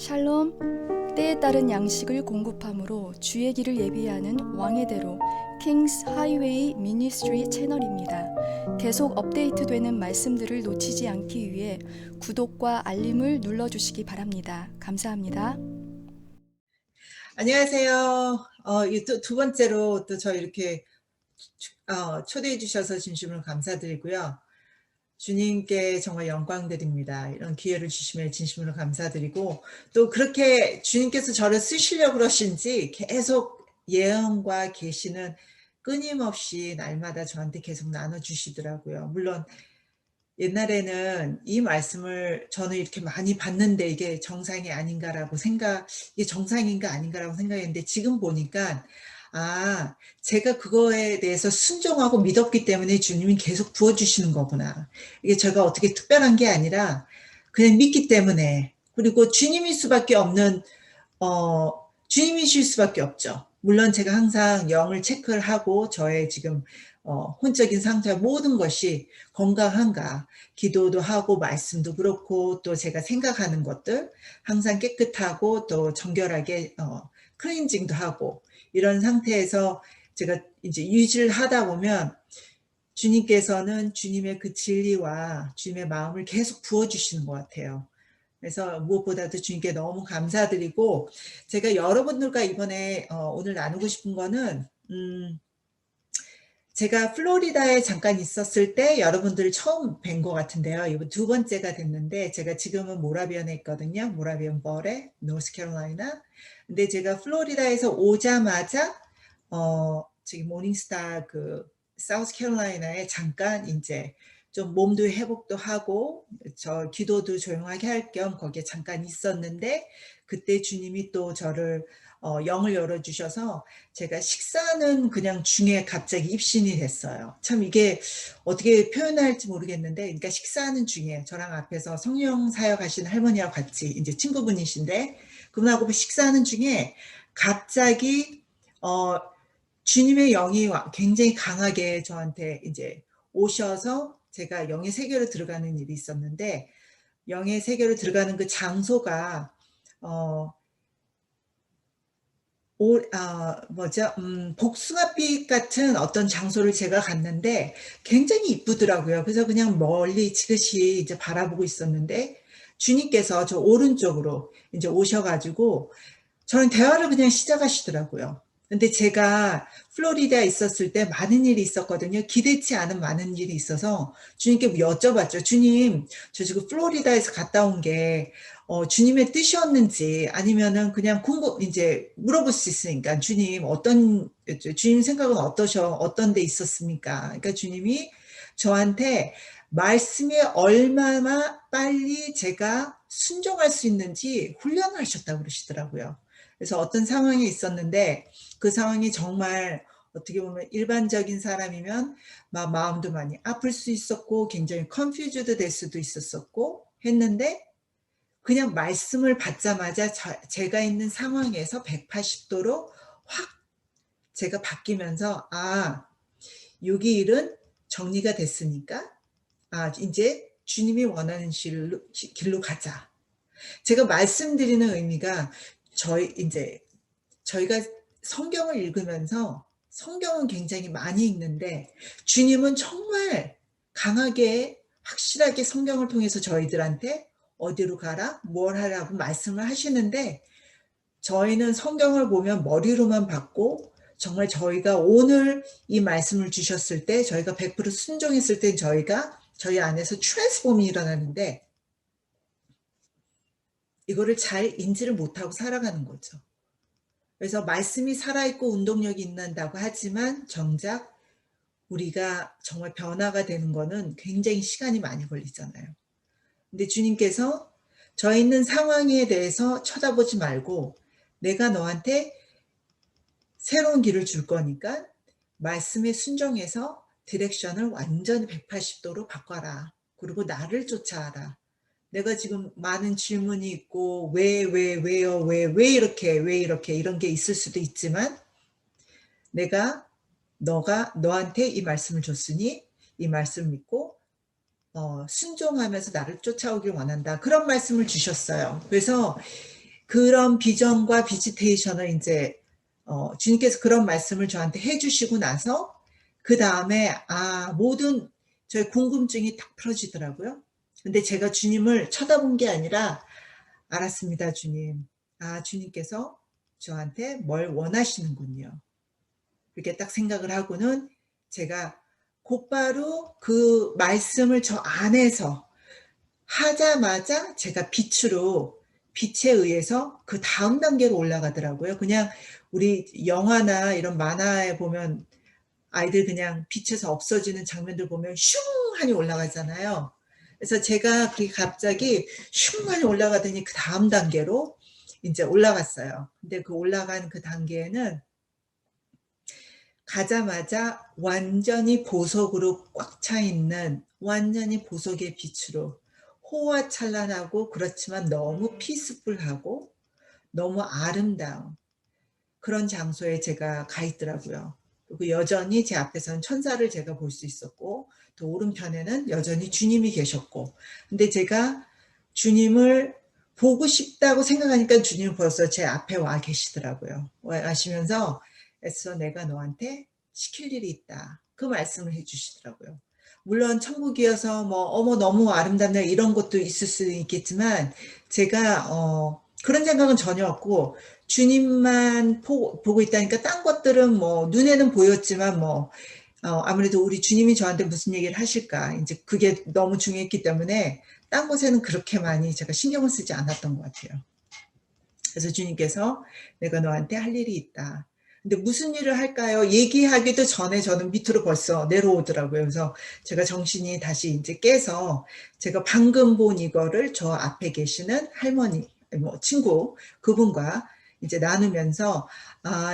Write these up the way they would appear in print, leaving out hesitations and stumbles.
샬롬, 때에 따른 양식을 공급함으로 주의 길을 예비하는 왕의 대로 킹스 하이웨이 미니스트리 채널입니다. 계속 업데이트되는 말씀들을 놓치지 않기 위해 구독과 알림을 눌러주시기 바랍니다. 감사합니다. 안녕하세요. 두 번째로 또 저희 이렇게 초대해 주셔서 진심으로 감사드리고요. 주님께 정말 영광드립니다. 이런 기회를 주시면 진심으로 감사드리고, 또 그렇게 주님께서 저를 쓰시려고 그러신지 계속 예언과 계시는 끊임없이 날마다 저한테 계속 나눠주시더라고요. 물론 옛날에는 이 말씀을 저는 이렇게 많이 봤는데 이게 정상이 아닌가라고 이게 정상인가 아닌가라고 생각했는데, 지금 보니까 제가 그거에 대해서 순종하고 믿었기 때문에 주님이 계속 부어주시는 거구나. 이게 제가 어떻게 특별한 게 아니라 그냥 믿기 때문에, 그리고 주님일 수밖에 없는, 주님이실 수밖에 없죠. 물론 제가 항상 영을 체크를 하고 저의 지금 혼적인 상태 모든 것이 건강한가, 기도도 하고 말씀도 그렇고 또 제가 생각하는 것들 항상 깨끗하고 또 정결하게 클렌징도 하고 이런 상태에서 제가 이제 유지를 하다 보면 주님께서는 주님의 그 진리와 주님의 마음을 계속 부어주시는 것 같아요. 그래서 무엇보다도 주님께 너무 감사드리고, 제가 여러분들과 이번에 오늘 나누고 싶은 거는, 제가 플로리다에 잠깐 있었을 때 여러분들 처음 뵌 것 같은데요. 이번 두 번째가 됐는데, 제가 지금은 모라비언에 있거든요. 모라비언 벌에, 노스캐롤라이나. 근데 제가 플로리다에서 오자마자 지금 모닝스타 사우스캐롤라이나에 잠깐 이제 좀 몸도 회복도 하고 저 기도도 조용하게 할 겸 거기에 잠깐 있었는데, 그때 주님이 또 저를 영을 열어주셔서 제가 식사는 그냥 중에 갑자기 입신이 됐어요. 참 이게 어떻게 표현할지 모르겠는데, 그러니까 식사하는 중에 저랑 앞에서 성령 사역하신 할머니와 같이 이제 친구분이신데, 그분하고 식사하는 중에 갑자기 주님의 영이 굉장히 강하게 저한테 이제 오셔서 제가 영의 세계로 들어가는 일이 있었는데, 영의 세계로 들어가는 그 장소가 복숭아빛 같은 어떤 장소를 제가 갔는데 굉장히 이쁘더라고요. 그래서 그냥 멀리 지그시 이제 바라보고 있었는데, 주님께서 저 오른쪽으로 이제 오셔가지고 저는 대화를 그냥 시작하시더라고요. 근데 제가 플로리다에 있었을 때 많은 일이 있었거든요. 기대치 않은 많은 일이 있어서 주님께 여쭤봤죠. 주님, 저 지금 플로리다에서 갔다 온 게 주님의 뜻이었는지 아니면은 그냥 이제 물어볼 수 있으니까, 주님 생각은 어떤 데 있었습니까? 그러니까 주님이 저한테 말씀에 얼마나 빨리 제가 순종할 수 있는지 훈련을 하셨다고 그러시더라고요. 그래서 어떤 상황이 있었는데, 그 상황이 정말 어떻게 보면 일반적인 사람이면 마음도 많이 아플 수 있었고 굉장히 컨퓨즈드 될 수도 있었고 했는데, 그냥 말씀을 받자마자 제가 있는 상황에서 180도로 확 제가 바뀌면서, 여기 일은 정리가 됐으니까 이제 주님이 원하는 길로 가자. 제가 말씀드리는 의미가, 저희가 성경을 읽으면서 성경은 굉장히 많이 읽는데 주님은 정말 강하게 확실하게 성경을 통해서 저희들한테 어디로 가라, 뭘 하라고 말씀을 하시는데, 저희는 성경을 보면 머리로만 받고 정말 저희가 오늘 이 말씀을 주셨을 때 저희가 100% 순종했을 때 저희 안에서 트랜스폼이 일어나는데, 이거를 잘 인지를 못하고 살아가는 거죠. 그래서 말씀이 살아있고 운동력이 있는다고 하지만 정작 우리가 정말 변화가 되는 거는 굉장히 시간이 많이 걸리잖아요. 근데 주님께서 저 있는 상황에 대해서 쳐다보지 말고 내가 너한테 새로운 길을 줄 거니까 말씀에 순종해서 디렉션을 완전히 180도로 바꿔라. 그리고 나를 쫓아와라. 내가 지금 많은 질문이 있고 왜요, 왜 이렇게 이런 게 있을 수도 있지만, 내가 너한테 이 말씀을 줬으니 이 말씀을 믿고 순종하면서 나를 쫓아오길 원한다. 그런 말씀을 주셨어요. 그래서 그런 비전과 비지테이션을 이제 주님께서 그런 말씀을 저한테 해주시고 나서 그 다음에 모든 저의 궁금증이 딱 풀어지더라고요. 근데 제가 주님을 쳐다본 게 아니라 알았습니다, 주님. 주님께서 저한테 뭘 원하시는군요. 그렇게 딱 생각을 하고는 제가 곧바로 그 말씀을 저 안에서 하자마자 제가 빛에 의해서 그 다음 단계로 올라가더라고요. 그냥 우리 영화나 이런 만화에 보면 아이들 그냥 빛에서 없어지는 장면들 보면 슝 하니 올라가잖아요. 그래서 제가 그게 갑자기 슝 하니 올라가더니 그 다음 단계로 이제 올라갔어요. 근데 그 올라간 그 단계에는 가자마자 완전히 보석으로 꽉 차 있는 완전히 보석의 빛으로 호화찬란하고 그렇지만 너무 피스풀하고 너무 아름다운 그런 장소에 제가 가 있더라고요. 그리고 여전히 제 앞에서는 천사를 제가 볼 수 있었고 또 오른편에는 여전히 주님이 계셨고 근데 제가 주님을 보고 싶다고 생각하니까 주님은 벌써 제 앞에 와 계시더라고요. 와시면서 애써 내가 너한테 시킬 일이 있다. 그 말씀을 해 주시더라고요. 물론 천국이어서 뭐 어머 너무 아름답네 이런 것도 있을 수 있겠지만 제가 그런 생각은 전혀 없고 주님만 보고 있다니까 딴 것들은 뭐 눈에는 보였지만 뭐 아무래도 우리 주님이 저한테 무슨 얘기를 하실까 이제 그게 너무 중요했기 때문에 딴 것에는 그렇게 많이 제가 신경을 쓰지 않았던 것 같아요. 그래서 주님께서 내가 너한테 할 일이 있다. 근데 무슨 일을 할까요? 얘기하기도 전에 저는 밑으로 벌써 내려오더라고요. 그래서 제가 정신이 다시 이제 깨서 제가 방금 본 이거를 저 앞에 계시는 할머니, 뭐 친구 그분과 이제 나누면서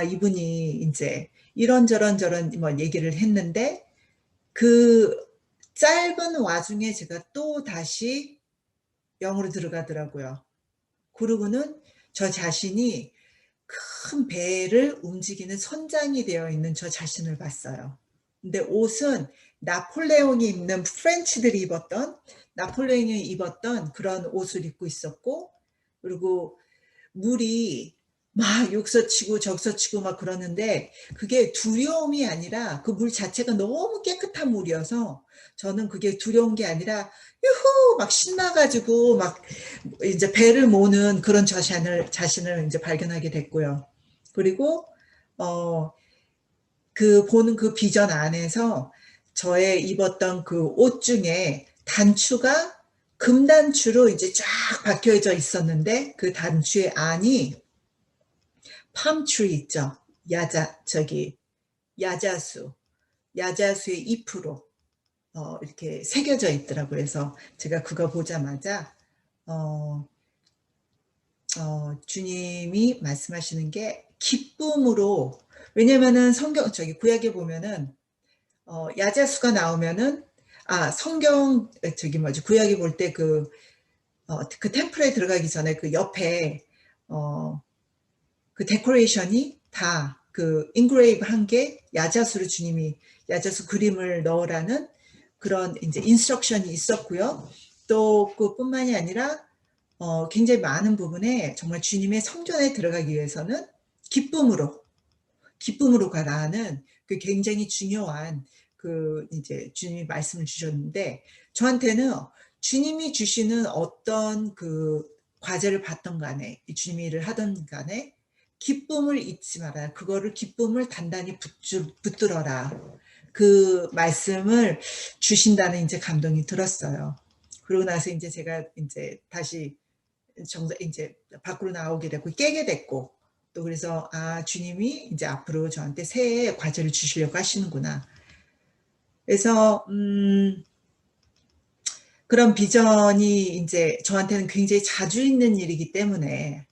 이분이 이제 이런저런 뭐 얘기를 했는데 그 짧은 와중에 제가 또 다시 영으로 들어가더라고요. 그러고는 저 자신이 큰 배를 움직이는 선장이 되어 있는 저 자신을 봤어요. 근데 옷은 나폴레옹이 입는 프렌치들이 입었던 나폴레옹이 입었던 그런 옷을 입고 있었고 그리고 물이 막 여기서 저기서 치고 막 그러는데 그게 두려움이 아니라 그 물 자체가 너무 깨끗한 물이어서 저는 그게 두려운 게 아니라 유후 막 신나 가지고 막 이제 배를 모는 그런 자신을 이제 발견하게 됐고요. 그리고 보는 그 비전 안에서 저의 입었던 그 옷 중에 단추가 금단추로 이제 쫙 박혀져 있었는데 그 단추의 안이 팜트리 있죠. 야자수의 잎으로 이렇게 새겨져 있더라고요. 그래서 제가 그거 보자마자 어 주님이 말씀하시는 게 기쁨으로 왜냐면은 구약에 보면은 야자수가 나오면은 구약에 볼 때 그 템플에 들어가기 전에 그 옆에 그 데코레이션이 다 그 인그레이브 한 게 주님이 야자수 그림을 넣으라는 그런 이제 인스트럭션이 있었고요. 또 그뿐만이 아니라 굉장히 많은 부분에 정말 주님의 성전에 들어가기 위해서는 기쁨으로 가라는 그 굉장히 중요한 이제 주님이 말씀을 주셨는데 저한테는 주님이 주시는 어떤 그 과제를 받던 간에 주님이 일을 하던 간에 기쁨을 잊지 마라. 기쁨을 단단히 붙들어라. 그 말씀을 주신다는 이제 감동이 들었어요. 그러고 나서 이제 제가 이제 다시 이제 밖으로 나오게 됐고 깨게 됐고 또 그래서 주님이 이제 앞으로 저한테 새해 과제를 주시려고 하시는구나. 그래서 그런 비전이 이제 저한테는 굉장히 자주 있는 일이기 때문에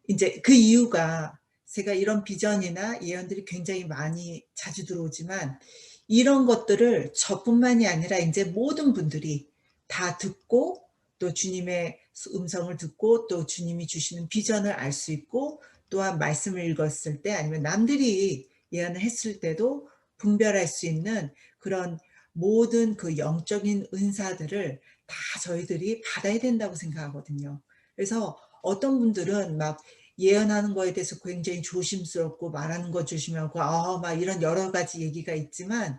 이제 그 이유가 제가 이런 비전이나 예언들이 굉장히 많이 자주 들어오지만 이런 것들을 저뿐만이 아니라 이제 모든 분들이 다 듣고 또 주님의 음성을 듣고 또 주님이 주시는 비전을 알 수 있고 또한 말씀을 읽었을 때 아니면 남들이 예언을 했을 때도 분별할 수 있는 그런 모든 그 영적인 은사들을 다 저희들이 받아야 된다고 생각하거든요. 그래서 어떤 분들은 막 예언하는 거에 대해서 굉장히 조심스럽고 말하는 거 조심하고 막 이런 여러 가지 얘기가 있지만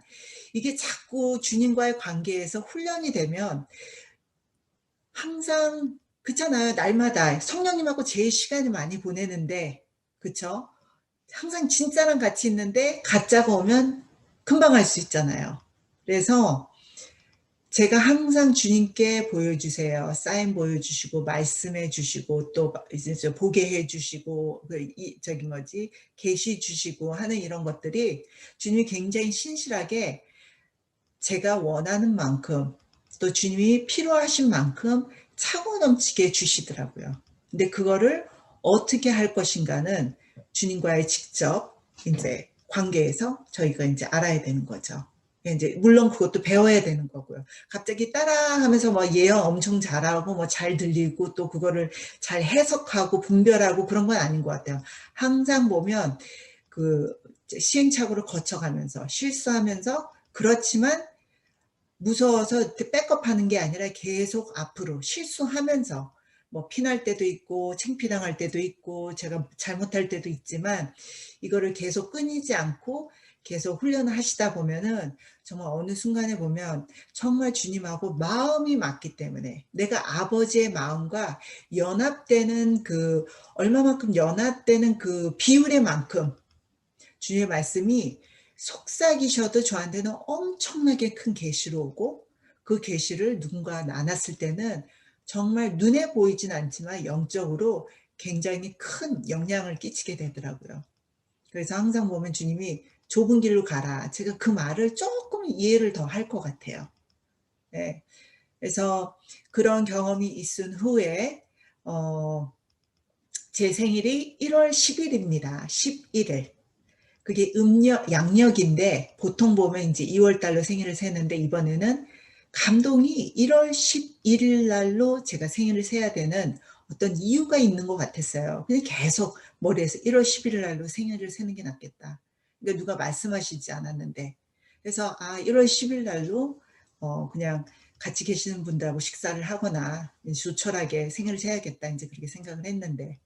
이게 자꾸 주님과의 관계에서 훈련이 되면 항상 그렇잖아요. 날마다 성령님하고 제일 시간을 많이 보내는데 그쵸? 항상 진짜랑 같이 있는데 가짜가 오면 금방 알 수 있잖아요. 그래서 제가 항상 주님께 보여주세요. 사인 보여주시고 말씀해 주시고 또 이제 보게 해 주시고 저기 뭐지 계시 주시고 하는 이런 것들이 주님이 굉장히 신실하게 제가 원하는 만큼 또 주님이 필요하신 만큼 차고 넘치게 주시더라고요. 근데 그거를 어떻게 할 것인가는 주님과의 직접 인제 관계에서 저희가 인제 알아야 되는 거죠. 인제 물론 그것도 배워야 되는 거고요. 갑자기 따라하면서 뭐 예언 엄청 잘하고 뭐 잘 들리고 또 그거를 잘 해석하고 분별하고 그런 건 아닌 것 같아요. 항상 보면 그 시행착오를 거쳐가면서 실수하면서 그렇지만 무서워서 이렇게 백업하는 게 아니라 계속 앞으로 실수하면서 뭐 피날 때도 있고 창피당할 때도 있고 제가 잘못할 때도 있지만 이거를 계속 끊이지 않고 계속 훈련을 하시다 보면은 정말 어느 순간에 보면 정말 주님하고 마음이 맞기 때문에 내가 아버지의 마음과 연합되는 그 얼마만큼 연합되는 그 비율의 만큼 주님의 말씀이 속삭이셔도 저한테는 엄청나게 큰 계시로 오고 그 계시를 누군가 나눴을 때는 정말 눈에 보이진 않지만 영적으로 굉장히 큰 영향을 끼치게 되더라고요. 그래서 항상 보면 주님이 "좁은 길로 가라." 제가 그 말을 쪼끔 이해를 더 할 것 같아요. 예. 그래서 그런 경험이 있은 후에 어 제 생일이 1월 10 일입니다. 11 일. 그게 양력인데 보통 보면 인제 2월 달로 생일을 세는데 이번에는 감동이 1월 11일 날로 제가 생일을 세야 되는 어떤 이유가 있는 것 같았어요. 그냥 계속 머리에서 1월 11일 날로 생일을 세는 게 낫겠다. 그러니까 누가 말씀하시지 않았는데. 그래서 1월 10일 날로 그냥 같이 계시는 분들하고 식사를 하거나 조촐하게 생일을 세야겠다 인제 그렇게 생각을 했는데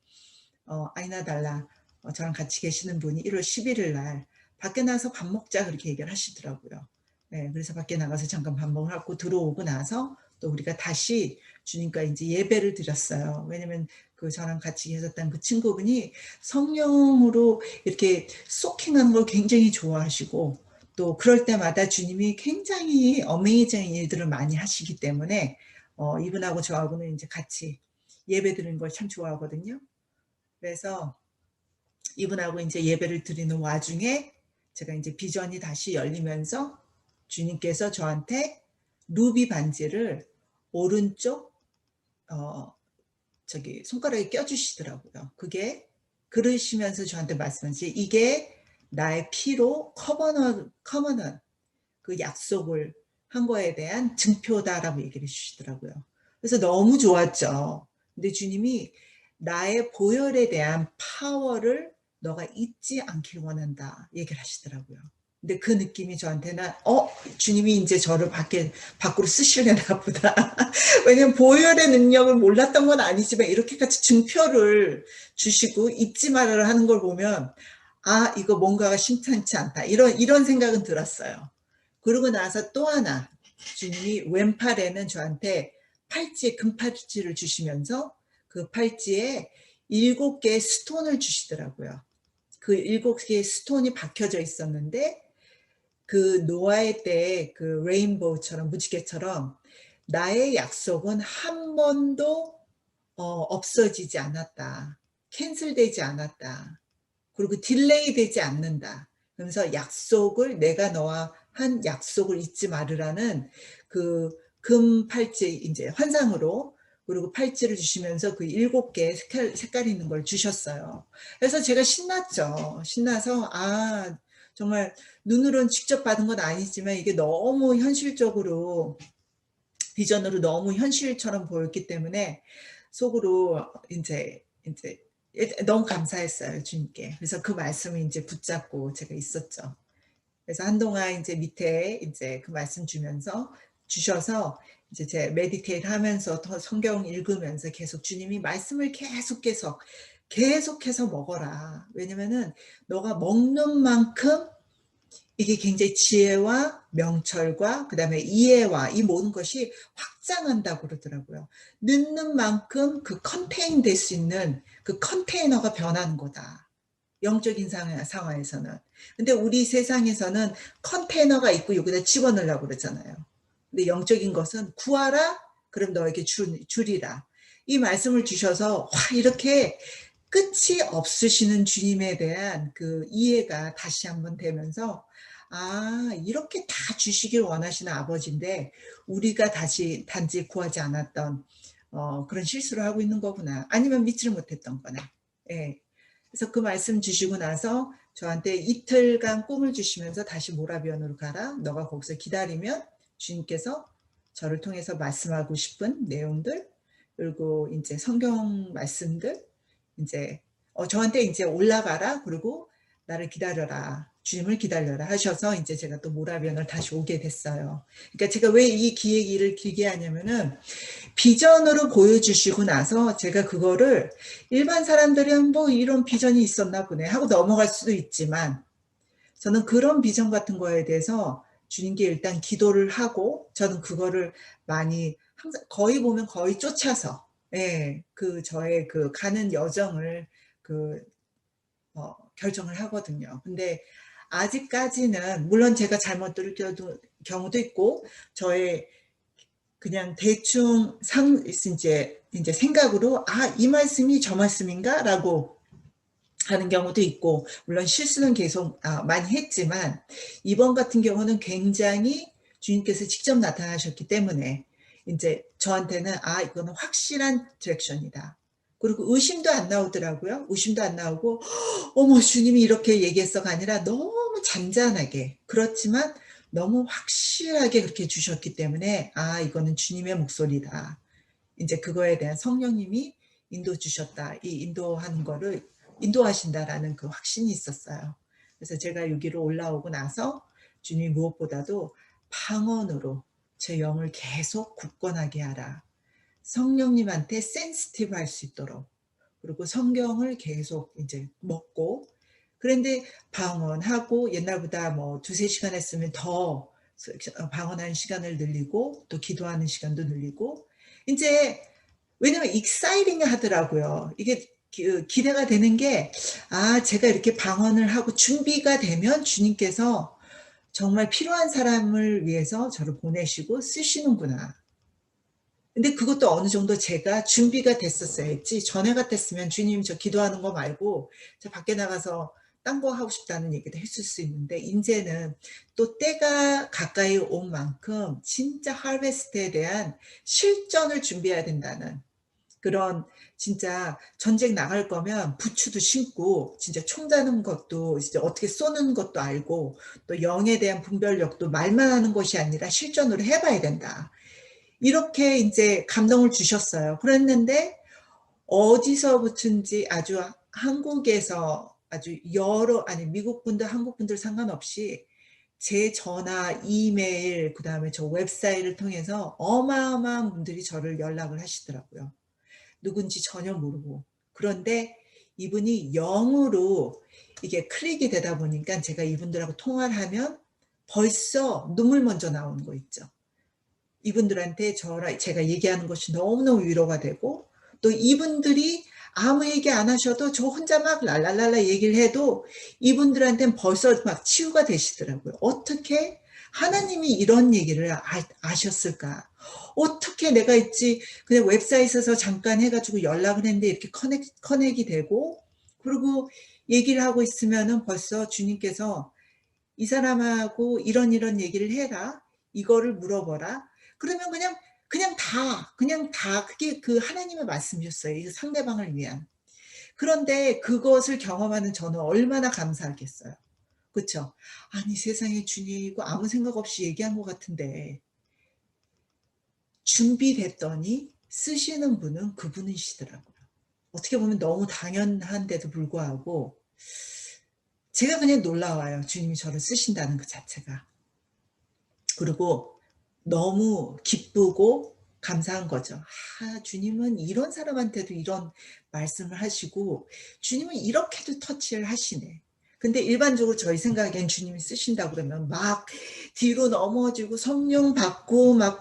아니나 달라 저랑 같이 계시는 분이 1월 11일 날 "밖에 나가서 밥 먹자." 그렇게 얘기를 하시더라고요. 예. 그래서 밖에 나가서 잠깐 밥 먹고 들어오고 나서 또 우리가 다시 주님과 인제 예배를 드렸어요. 왜냐면 그 저랑 같이 계셨던 그 친구분이 성령으로 이렇게 소킹하는 걸 굉장히 좋아하시고 또 그럴 때마다 주님이 굉장히 어메이징 일들을 많이 하시기 때문에 이분하고 저하고는 인제 같이 예배 드리는 걸 참 좋아하거든요. 그래서 이분하고 인제 예배를 드리는 와중에 제가 인제 비전이 다시 열리면서 주님께서 저한테 루비 반지를 오른쪽 어 저기 손가락에 껴 주시더라고요. 그게 그러시면서 저한테 말씀하시지 "이게 나의 피로 커버넌 그 약속을 한 거에 대한 증표다."라고 얘기를 해 주시더라고요. 그래서 너무 좋았죠. 근데 주님이 "나의 보혈에 대한 파워를 너가 잊지 않길 원한다." 얘기를 하시더라고요. 근데 그 느낌이 저한테는 주님이 인제 저를 밖으로 쓰시려나 보다. 왜냐면 보혈의 능력을 몰랐던 건 아니지만 이렇게까지 증표를 주시고 잊지 말아라 하는 걸 보면 '아 이거 뭔가가 심상치 않다.' 이런 생각은 들었어요. 그러고 나서 또 하나 주님이 왼팔에는 저한테 금팔찌를 주시면서 그 팔찌에 7 개의 스톤을 주시더라고요. 그 7 개의 스톤이 박혀져 있었는데 그 노아의 때의 그 레인보우처럼 무지개처럼 '나의 약속은 한 번도 없어지지 않았다. 캔슬되지 않았다. 그리고 딜레이 되지 않는다. 그러면서 약속을 내가 너와 한 약속을 잊지 말으라는 그 금 팔찌 인제 환상으로 그리고 팔찌를 주시면서 그 7 개의 색깔이 있는 걸 주셨어요. 그래서 제가 신났죠. 신나서 정말 눈으로는 직접 받은 건 아니지만 이게 너무 현실적으로 비전으로 너무 현실처럼 보였기 때문에 속으로 인제 너무 감사했어요 주님께. 그래서 그 말씀을 인제 붙잡고 제가 있었죠. 그래서 한동안 인제 밑에 인제 그 말씀 주셔서 이제 제 메디테이트 하면서 더 성경 읽으면서 계속 주님이 말씀을 계속해서 먹어라. 왜냐면은 너가 먹는 만큼 이게 굉장히 지혜와 명철과 그다음에 이해와 이 모든 것이 확장한다고 그러더라고요. 넣는 만큼 그 컨테인 될 수 있는 그 컨테이너가 변하는 거다. 영적인 상황에서는. 근데 우리 세상에서는 컨테이너가 있고 여기다 집어넣으려고 그러잖아요. 근데 영적인 것은 구하라 그럼 너에게 주리라. 이 말씀을 주셔서 와 이렇게 끝이 없으시는 주님에 대한 그 이해가 다시 한번 되면서 아 이렇게 다 주시길 원하시는 아버지인데 우리가 단지 구하지 않았던 그런 실수를 하고 있는 거구나. 아니면 믿지를 못했던 거나. 예. 그래서 그 말씀 주시고 나서 저한테 이틀간 꿈을 주시면서 다시 모라비언으로 가라. 너가 거기서 기다리면 주님께서 저를 통해서 말씀하고 싶은 내용들 그리고 인제 성경 말씀들 인제 저한테 인제 올라가라. 그리고 나를 기다려라. 주님을 기다려라 하셔서 인제 제가 또 모라비언을 다시 오게 됐어요. 그러니까 제가 왜 이 기얘기를 길게 하냐면은 비전으로 보여주시고 나서 제가 그거를 일반 사람들은 '뭐 이런 비전이 있었나 보네.' 하고 넘어갈 수도 있지만 저는 그런 비전 같은 거에 대해서 주님께 일단 기도를 하고 저는 그거를 많이 항상 거의 보면 거의 쫓아서 예 그 저의 그 가는 여정을 그 결정을 하거든요. 근데 아직까지는 물론 제가 잘못 들은 경우도 있고 저의 그냥 대충 인제 생각으로 '아 이 말씀이 저 말씀인가?'라고 하는 경우도 있고 물론 실수는 계속 많이 했지만 이번 같은 경우는 굉장히 주님께서 직접 나타나셨기 때문에 인제 저한테는 '아 이거는 확실한 디렉션이다.' 그리고 의심도 안 나오더라고요. 의심도 안 나오고 '어머 주님이 이렇게 얘기했어.'가 아니라 너무 잔잔하게 그렇지만 너무 확실하게 그렇게 주셨기 때문에 '아 이거는 주님의 목소리다.' 인제 그거에 대한 성령님이 인도 주셨다. 이 인도하는 거를 인도하신다라는 그 확신이 있었어요. 그래서 제가 여기로 올라오고 나서 주님이 무엇보다도 방언으로 제 영을 계속 굳건하게 하라. 성령님한테 센시티브 할 수 있도록 그리고 성경을 계속 인제 먹고 그런데 방언하고 옛날보다 뭐 2-3 시간 했으면 더 방언하는 시간을 늘리고 또 기도하는 시간도 늘리고 인제 왜냐면 익사이팅 하더라고요. 이게 기대가 되는 게 '아 제가 이렇게 방언을 하고 준비가 되면 주님께서 정말 필요한 사람을 위해서 저를 보내시고 쓰시는구나.' 근데 그것도 어느 정도 제가 준비가 됐었어야지 전에 같았으면 "주님 저 기도하는 거 말고 저 밖에 나가서 딴 거 하고 싶다."는 얘기도 했을 수 있는데 인제는 또 때가 가까이 온 만큼 진짜 하베스트에 대한 실전을 준비해야 된다는 그런 진짜 전쟁 나갈 거면 부츠도 신고 진짜 총 자는 것도 진짜 어떻게 쏘는 것도 알고 또 영에 대한 분별력도 말만 하는 것이 아니라 실전으로 해 봐야 된다. 이렇게 인제 감동을 주셨어요. 그랬는데 어디서부턴지 아주 한국에서 아주 미국 분들 한국 분들 상관없이 제 전화, 이메일 그다음에 저 웹사이트를 통해서 어마어마한 분들이 저를 연락을 하시더라고요. 누군지 전혀 모르고. 그런데 이분이 영으로 이게 클릭이 되다 보니까 제가 이분들하고 통화를 하면 벌써 눈물 먼저 나오는 거 있죠. 이분들한테 제가 얘기하는 것이 너무너무 위로가 되고 또 이분들이 아무 얘기 안 하셔도 저 혼자 막 랄랄랄라 얘기를 해도 이분들한테는 벌써 막 치유가 되시더라고요. 어떻게 하나님이 이런 얘기를 아셨을까? 어떻게 내가 있지 그냥 웹사이트에서 잠깐 해 가지고 연락을 했는데 이렇게 커넥이 되고 그리고 얘기를 하고 있으면은 벌써 주님께서 "이 사람하고 이런 얘기를 해라. 이거를 물어보라." 그러면 그냥 다 그게 그 하나님의 말씀이었어요, 이 상대방을 위한. 그런데 그것을 경험하는 저는 얼마나 감사하겠어요. 그쵸? 아니 세상에 주님 이거 아무 생각 없이 얘기한 것 같은데 준비됐더니 쓰시는 분은 그분이시더라고요. 어떻게 보면 너무 당연한데도 불구하고 제가 그냥 놀라워요, 주님이 저를 쓰신다는 그 자체가. 그리고 너무 기쁘고 감사한 거죠. 아, 주님은 이런 사람한테도 이런 말씀을 하시고 주님은 이렇게도 터치를 하시네. 근데 일반적으로 저희 생각엔 주님이 쓰신다고 그러면 막 뒤로 넘어지고 성령 받고 막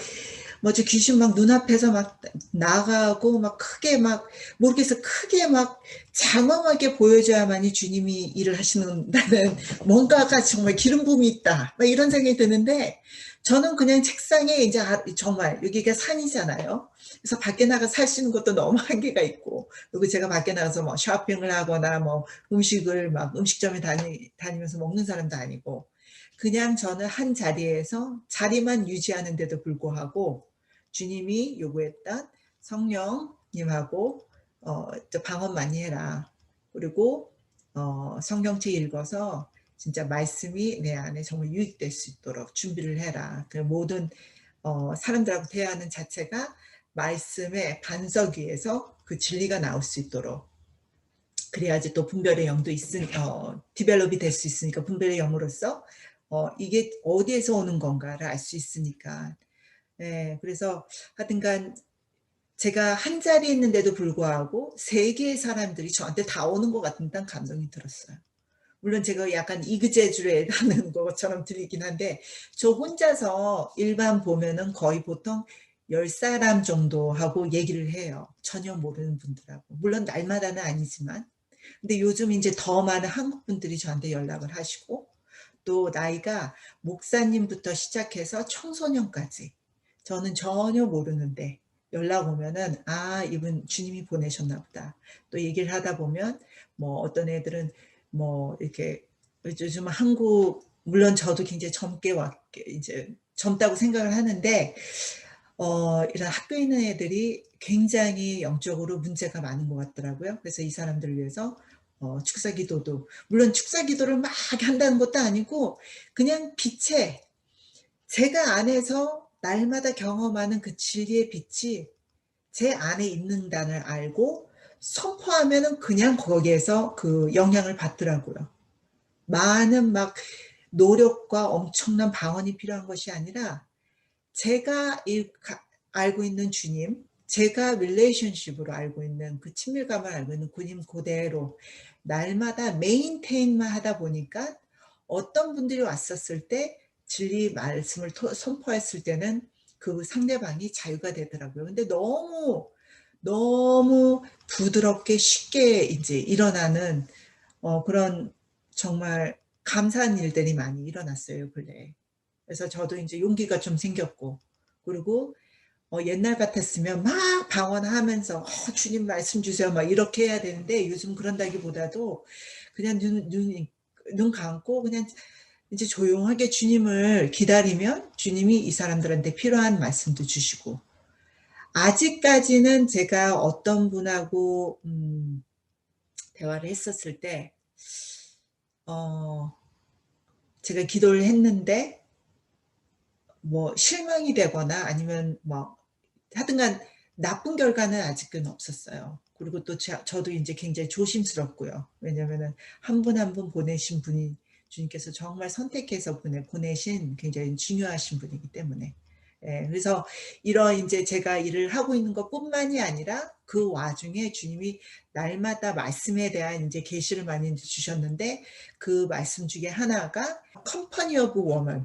뭐지 귀신 막 눈앞에서 막 나가고 막 크게 막 모르겠어 크게 막 장엄하게 보여줘야만이 주님이 일을 하시는다는 뭔가가 정말 기름 부음이 있다 막 이런 생각이 드는데 저는 그냥 책상에 이제 정말 여기가 산이잖아요. 그래서 밖에 나가 살 수 있는 것도 너무 한계가 있고 그리고 제가 밖에 나가서 뭐 쇼핑을 하거나 뭐 음식을 막 음식점에 다니면서 먹는 사람도 아니고 그냥 저는 한 자리에서 자리만 유지하는데도 불구하고 주님이 요구했던 성령님하고 방언 많이 해라. 그리고 성경책 읽어서 진짜 말씀이 내 안에 정말 유익될 수 있도록 준비를 해라. 그 모든 사람들하고 대화하는 자체가 말씀의 반석 위에서 그 진리가 나올 수 있도록 그래야지 또 분별의 영도 디벨롭이 될 수 있으니까 분별의 영으로서 이게 어디에서 오는 건가를 알 수 있으니까 예, 그래서 하여튼간 제가 한 자리에 있는데도 불구하고 세 개의 사람들이 저한테 다 오는 것 같은 단 감동이 들었어요. 물론 제가 약간 이그제주에 하는 것처럼 들리긴 한데 저 혼자서 일반 보면은 거의 보통 10사람 정도 하고 얘기를 해요. 전혀 모르는 분들하고. 물론 날마다는 아니지만. 근데 요즘 이제 더 많은 한국 분들이 저한테 연락을 하시고 또 나이가 목사님부터 시작해서 청소년까지 저는 전혀 모르는데 연락 오면은 아 이분 주님이 보내셨나 보다. 또 얘기를 하다 보면 뭐 어떤 애들은 뭐 이렇게 요즘 한국 물론 저도 굉장히 젊게 이제 젊다고 생각을 하는데 이런 학교에 있는 애들이 굉장히 영적으로 문제가 많은 것 같더라고요. 그래서 이 사람들을 위해서 축사 기도도 물론 축사 기도를 막 한다는 것도 아니고 그냥 빛에 제가 안에서 날마다 경험하는 그 진리의 빛이 제 안에 있는다는 알고 선포하면은 그냥 거기에서 그 영향을 받더라고요. 많은 막 노력과 엄청난 방언이 필요한 것이 아니라 제가 알고 있는 주님, 제가 릴레이션십으로 알고 있는 그 친밀감을 알고 있는 주님 그대로 날마다 메인테인만 하다 보니까 어떤 분들이 왔었을 때 진리 말씀을 선포했을 때는 그 상대방이 자유가 되더라고요. 근데 너무 너무 부드럽게 쉽게 이제 일어나는 그런 정말 감사한 일들이 많이 일어났어요, 근래에. 그래서 저도 이제 용기가 좀 생겼고 그리고 옛날 같았으면 막 방언하면서 주님 말씀 주세요 막 이렇게 해야 되는데 요즘 그런다기보다도 그냥 눈 감고 그냥 이제 조용하게 주님을 기다리면 주님이 이 사람들한테 필요한 말씀도 주시고 아직까지는 제가 어떤 분하고 대화를 했었을 때 어 제가 기도를 했는데 뭐 실망이 되거나 아니면 뭐 하여튼간 나쁜 결과는 아직은 없었어요. 그리고 또 저도 인제 굉장히 조심스럽고요. 왜냐면은 한 분 한 분 보내신 분이 주님께서 정말 선택해서 보내신 굉장히 중요하신 분이기 때문에. 예, 그래서 이런 인제 제가 일을 하고 있는 것뿐만이 아니라 그 와중에 주님이 날마다 말씀에 대한 인제 계시를 많이 주셨는데 그 말씀 중에 하나가 컴퍼니 오브 워먼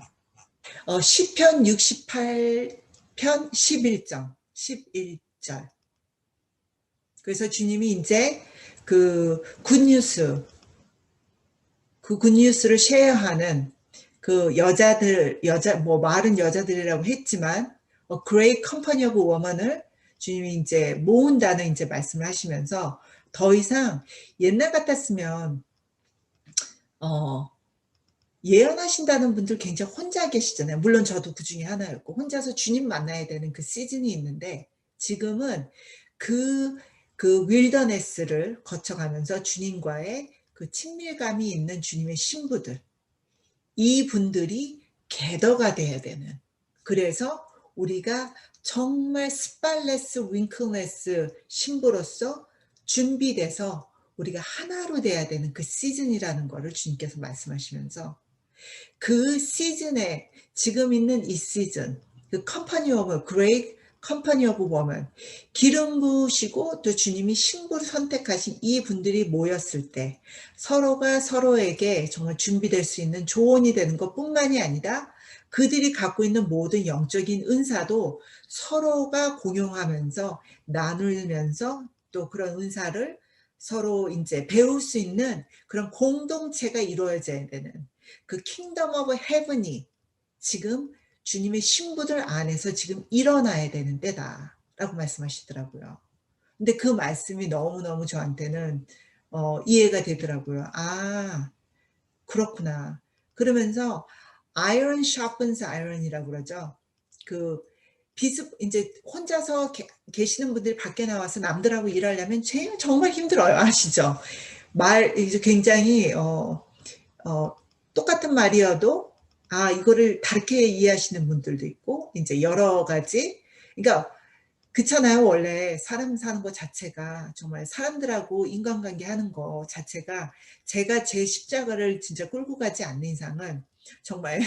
시편 68편 11절. 11절. 그래서 주님이 인제 그 굿뉴스 그 굿뉴스를 쉐어하는 그 뭐 말은 여자들이라고 했지만 great company of woman을 주님이 인제 모은다는 인제 말씀을 하시면서 더 이상 옛날 같았으면 어 예언하신다는 분들 굉장히 혼자 계시잖아요. 물론 저도 그중에 하나였고 혼자서 주님 만나야 되는 그 시즌이 있는데 지금은 그 윌더네스를 거쳐가면서 주님과의 그 친밀감이 있는 주님의 신부들 이분들이 gather가 돼야 되는 그래서 우리가 정말 스팔레스 윙클레스 신부로서 준비돼서 우리가 하나로 돼야 되는 그 시즌이라는 거를 주님께서 말씀하시면서 그 시즌에 지금 있는 이 시즌 그 컴퍼니 오브 그레이트 컴퍼니 오브 워먼 기름 부으시고 또 주님이 신부를 선택하신 이 분들이 모였을 때 서로가 서로에게 정말 준비될 수 있는 조언이 되는 것뿐만이 아니라 그들이 갖고 있는 모든 영적인 은사도 서로가 공용하면서 나누면서 또 그런 은사를 서로 이제 배울 수 있는 그런 공동체가 이루어져야 되는 그 킹덤 오브 헤븐이 지금 주님의 신부들 안에서 지금 일어나야 되는 때다라고 말씀하시더라고요. 근데 그 말씀이 너무너무 저한테는 이해가 되더라고요. 아, 그렇구나. 그러면서 아이언 sharpens iron이라고 그러죠. 그 비스 이제 혼자서 계시는 분들이 밖에 나와서 남들하고 일하려면 정말 힘들어요. 아시죠? 이제 굉장히 어, 똑같은 말이어도 이거를 다르게 이해하시는 분들도 있고 이제 여러 가지 그러니까 그렇잖아요. 원래 사람 사는 것 자체가 정말 사람들하고 인간관계 하는 거 자체가 제가 제 십자가를 진짜 끌고 가지 않는 이상은 정말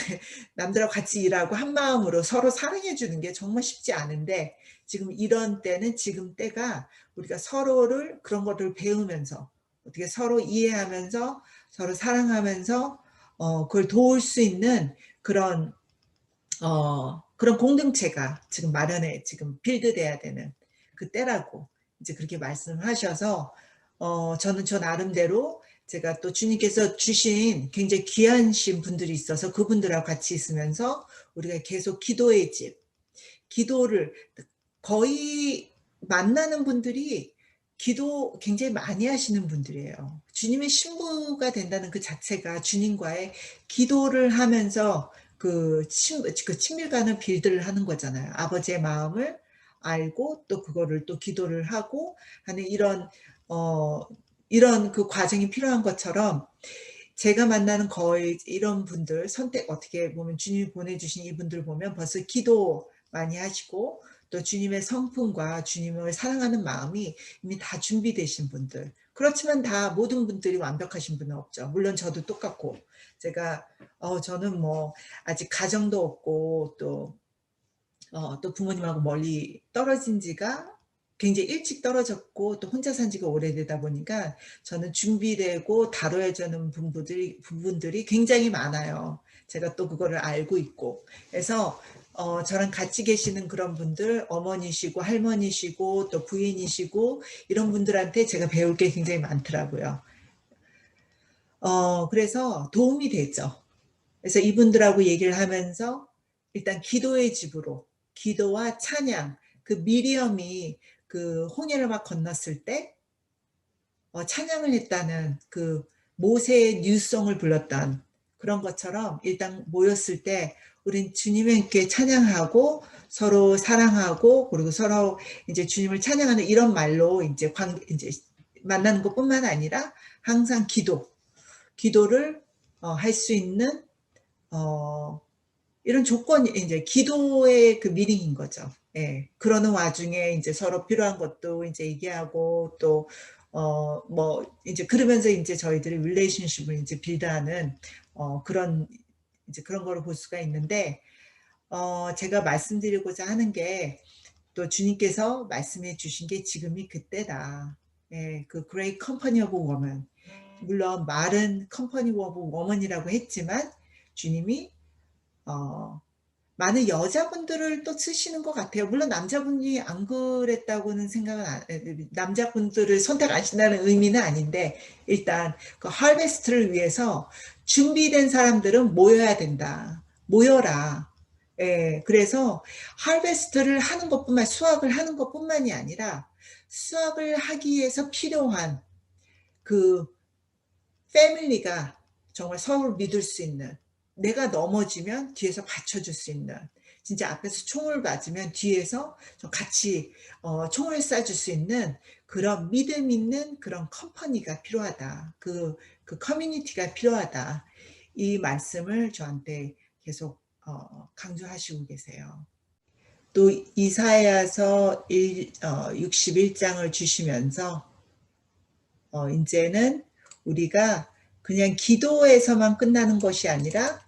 남들하고 같이 일하고 한 마음으로 서로 사랑해 주는 게 정말 쉽지 않은데 지금 이런 때는 지금 때가 우리가 서로를 그런 것들을 배우면서 어떻게 서로 이해하면서 서로 사랑하면서 그걸 도울 수 있는 그런 공동체가 지금 빌드돼야 되는 그 때라고 이제 그렇게 말씀하셔서 저는 저 나름대로 제가 또 주님께서 주신 굉장히 귀하신 분들이 있어서 그분들하고 같이 있으면서 우리가 계속 기도의 집, 기도를 거의 만나는 분들이 기도 굉장히 많이 하시는 분들이에요. 주님의 신부가 된다는 그 자체가 주님과의 기도를 하면서 그 친밀감을 빌드를 하는 거잖아요. 아버지의 마음을 알고 또 그거를 또 기도를 하고 하는 이런 그 과정이 필요한 것처럼 제가 만나는 거의 이런 분들 어떻게 보면 주님이 보내주신 이분들 보면 벌써 기도 많이 하시고 또 주님의 성품과 주님을 사랑하는 마음이 이미 다 준비되신 분들. 그렇지만 다 모든 분들이 완벽하신 분은 없죠. 물론 저도 똑같고 제가 저는 뭐 아직 가정도 없고 또 부모님하고 멀리 떨어진 지가 굉장히 일찍 떨어졌고 또 혼자 산 지가 오래되다 보니까 저는 준비되고 다뤄야 되는 부분들이 굉장히 많아요. 제가 또 그거를 알고 있고. 그래서 저랑 같이 계시는 그런 분들, 어머니시고 할머니시고 또 부인이시고 이런 분들한테 제가 배울 게 굉장히 많더라고요. 그래서 도움이 되죠. 그래서 이분들하고 얘기를 하면서 일단 기도의 집으로 기도와 찬양 그 미리엄이 그 홍해를 막 건넜을 때 찬양을 했다는 그 모세의 뉴송을 불렀던 그런 것처럼 일단 모였을 때 우린 주님께 찬양하고 서로 사랑하고 그리고 서로 이제 주님을 찬양하는 이런 말로 이제 만나는 것뿐만 아니라 항상 기도를 할 수 있는 이런 조건이 이제 기도의 그 미링인 거죠. 예. 그러는 와중에 이제 서로 필요한 것도 이제 얘기하고 또 뭐 이제 그러면서 이제 저희들이 릴레이션십을 이제 빌드하는 그런 이제 그런 거를 볼 수가 있는데 제가 말씀드리고자 하는 게 또 주님께서 말씀해 주신 게 지금이 그때다. 예. 그 Great Company of Women. 물론 말은 Company of Woman이라고 했지만 주님이 많은 여자분들을 또 쓰시는 것 같아요. 물론 남자분이 안 그랬다고는 남자분들을 선택하신다는 의미는 아닌데 일단 그 하베스트를 위해서 준비된 사람들은 모여야 된다. 모여라. 예, 그래서 하베스트를 하는 것뿐만 수확을 하는 것뿐만이 아니라 수확을 하기 위해서 필요한 그 패밀리가 정말 서로를 믿을 수 있는 내가 넘어지면 뒤에서 받쳐줄 수 있는 진짜 앞에서 총을 맞으면 뒤에서 같이 총을 쏴줄 수 있는 그런 믿음 있는 그런 컴퍼니가 필요하다. 그 커뮤니티가 필요하다. 이 말씀을 저한테 계속 강조하시고 계세요. 또 이사야서 61장을 주시면서 이제는 우리가 그냥 기도에서만 끝나는 것이 아니라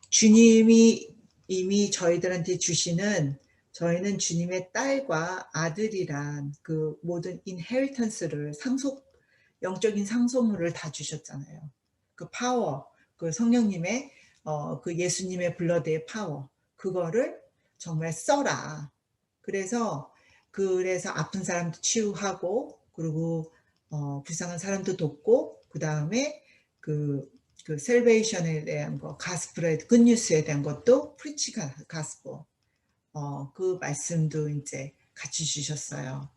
주님이 이미 저희들한테 주시는 저희는 주님의 딸과 아들이란 그 모든 인헤리턴스를 영적인 상속물을 다 주셨잖아요. 그 파워, 그 성령님의 그 예수님의 블러드의 파워, 그거를 정말 써라. 그래서 아픈 사람도 치유하고, 그리고 불쌍한 사람도 돕고, 그 다음에 그 셀베이션에 대한 거, 가스프레 굿뉴스에 대한 것도 프리치 가스포, 그 말씀도 이제 같이 주셨어요.